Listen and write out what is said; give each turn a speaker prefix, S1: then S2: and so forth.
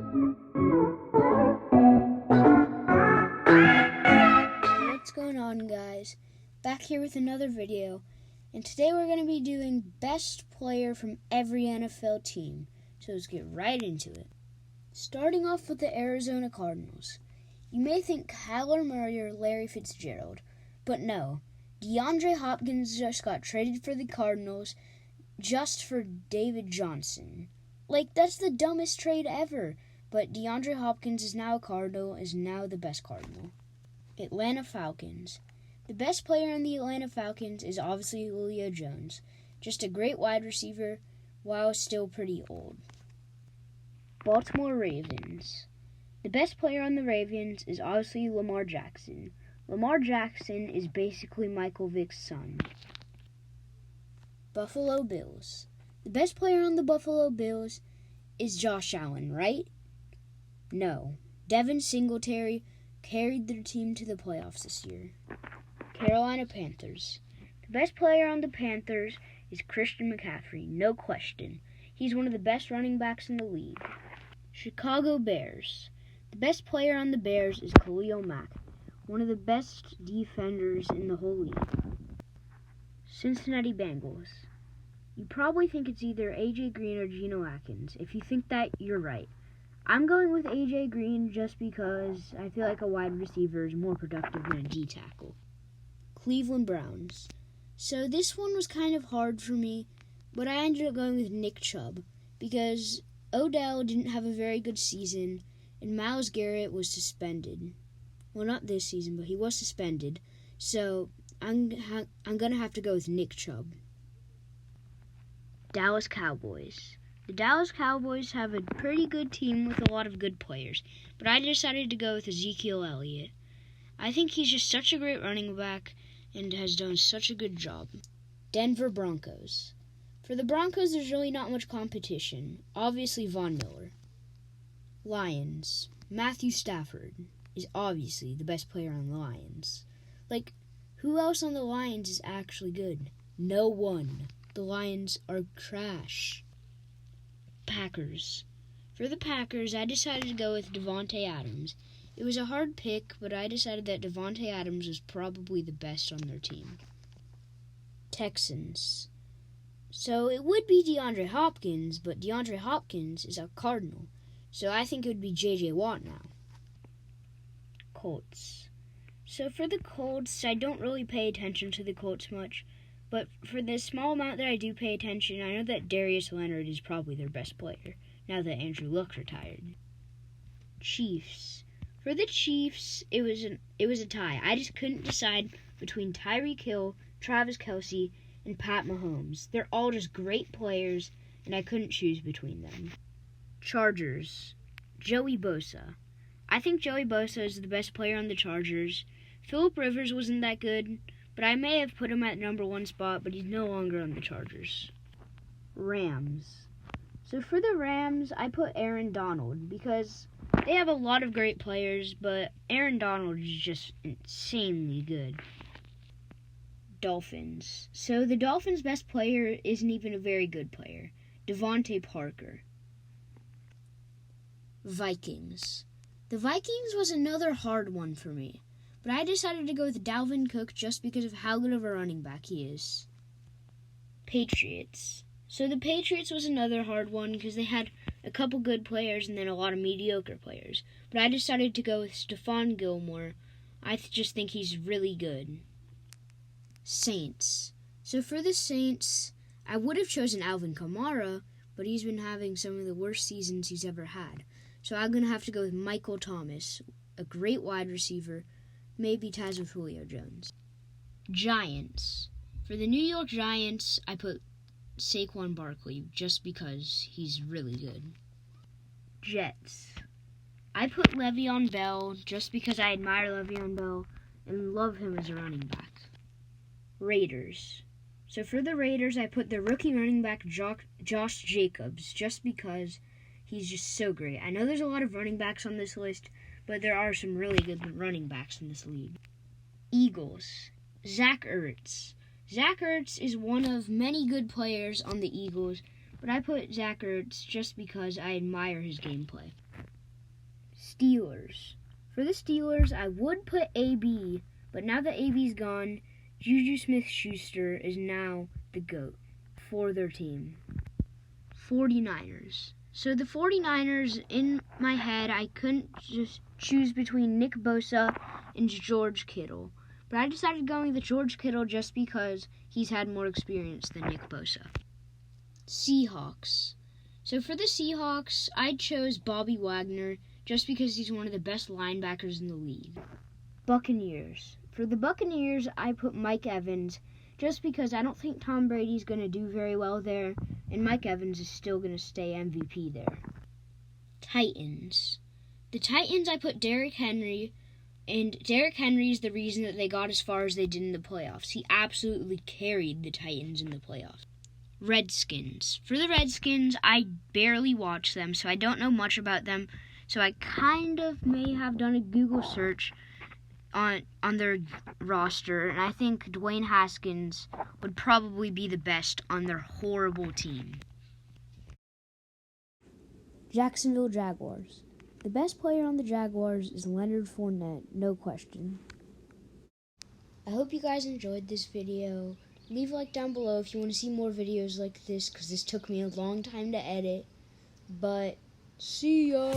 S1: What's going on, guys? Back here with another video, and today we're going to be doing best player from every NFL team. So let's get right into it. Starting off with the Arizona Cardinals. You may think Kyler Murray or Larry Fitzgerald, but no. DeAndre Hopkins just got traded for the Cardinals just for David Johnson. Like, that's the dumbest trade ever. But DeAndre Hopkins is now a Cardinal, is now the best Cardinal. Atlanta Falcons. The best player on the Atlanta Falcons is obviously Julio Jones. Just a great wide receiver, while still pretty old. Baltimore Ravens. The best player on the Ravens is obviously Lamar Jackson. Lamar Jackson is basically Michael Vick's son. Buffalo Bills. The best player on the Buffalo Bills is Josh Allen, right? No. Devin Singletary carried their team to the playoffs this year. Carolina Panthers. The best player on the Panthers is Christian McCaffrey, no question. He's one of the best running backs in the league. Chicago Bears. The best player on the Bears is Khalil Mack, one of the best defenders in the whole league. Cincinnati Bengals. You probably think it's either A.J. Green or Geno Atkins. If you think that, you're right. I'm going with A.J. Green just because I feel like a wide receiver is more productive than a D tackle. Cleveland Browns. So this one was kind of hard for me, but I ended up going with Nick Chubb because Odell didn't have a very good season and Myles Garrett was suspended. Well, not this season, but he was suspended. So I'm going to have to go with Nick Chubb. Dallas Cowboys. The Dallas Cowboys have a pretty good team with a lot of good players, but I decided to go with Ezekiel Elliott. I think he's just such a great running back and has done such a good job. Denver Broncos. For the Broncos, there's really not much competition. Obviously, Von Miller. Lions. Matthew Stafford is obviously the best player on the Lions. Like, who else on the Lions is actually good? No one. The Lions are trash. Packers. For the Packers, I decided to go with Davante Adams. It was a hard pick, but I decided that Davante Adams was probably the best on their team. Texans. So it would be DeAndre Hopkins, but DeAndre Hopkins is a Cardinal. So I think it would be J.J. Watt now. Colts. So for the Colts, I don't really pay attention to the Colts much. But for the small amount that I do pay attention, I know that Darius Leonard is probably their best player, now that Andrew Luck retired. Chiefs. For the Chiefs, it was a tie. I just couldn't decide between Tyreek Hill, Travis Kelce, and Pat Mahomes. They're all just great players, and I couldn't choose between them. Chargers. Joey Bosa. I think Joey Bosa is the best player on the Chargers. Phillip Rivers wasn't that good, but I may have put him at number 1 spot, but he's no longer on the Chargers. Rams. So for the Rams, I put Aaron Donald because they have a lot of great players, but Aaron Donald is just insanely good. Dolphins. So the Dolphins' best player isn't even a very good player. Devontae Parker. Vikings. The Vikings was another hard one for me. But I decided to go with Dalvin Cook just because of how good of a running back he is. Patriots. So the Patriots was another hard one because they had a couple good players and then a lot of mediocre players. But I decided to go with Stephon Gilmore. I just think he's really good. Saints. So for the Saints, I would have chosen Alvin Kamara, but he's been having some of the worst seasons he's ever had. So I'm going to have to go with Michael Thomas, a great wide receiver. Maybe ties with Julio Jones. Giants. For the New York Giants, I put Saquon Barkley just because he's really good. Jets. I put Le'Veon Bell just because I admire Le'Veon Bell and love him as a running back. Raiders. So for the Raiders, I put the rookie running back Josh Jacobs just because he's just so great. I know there's a lot of running backs on this list, but there are some really good running backs in this league. Eagles. Zach Ertz. Zach Ertz is one of many good players on the Eagles, but I put Zach Ertz just because I admire his gameplay. Steelers. For the Steelers, I would put AB, but now that AB's gone, Juju Smith-Schuster is now the GOAT for their team. 49ers. So the 49ers, in my head, I couldn't just choose between Nick Bosa and George Kittle. But I decided going with George Kittle just because he's had more experience than Nick Bosa. Seahawks. So for the Seahawks, I chose Bobby Wagner just because he's one of the best linebackers in the league. Buccaneers. For the Buccaneers, I put Mike Evans just because I don't think Tom Brady's going to do very well there, and Mike Evans is still going to stay MVP there. Titans. The Titans, I put Derrick Henry, and Derrick Henry is the reason that they got as far as they did in the playoffs. He absolutely carried the Titans in the playoffs. Redskins. For the Redskins, I barely watch them, so I don't know much about them. So I kind of may have done a Google search on their roster, and I think Dwayne Haskins would probably be the best on their horrible team. Jacksonville Jaguars. The best player on the Jaguars is Leonard Fournette, no question. I hope you guys enjoyed this video. Leave a like down below if you want to see more videos like this, because this took me a long time to edit. But see ya!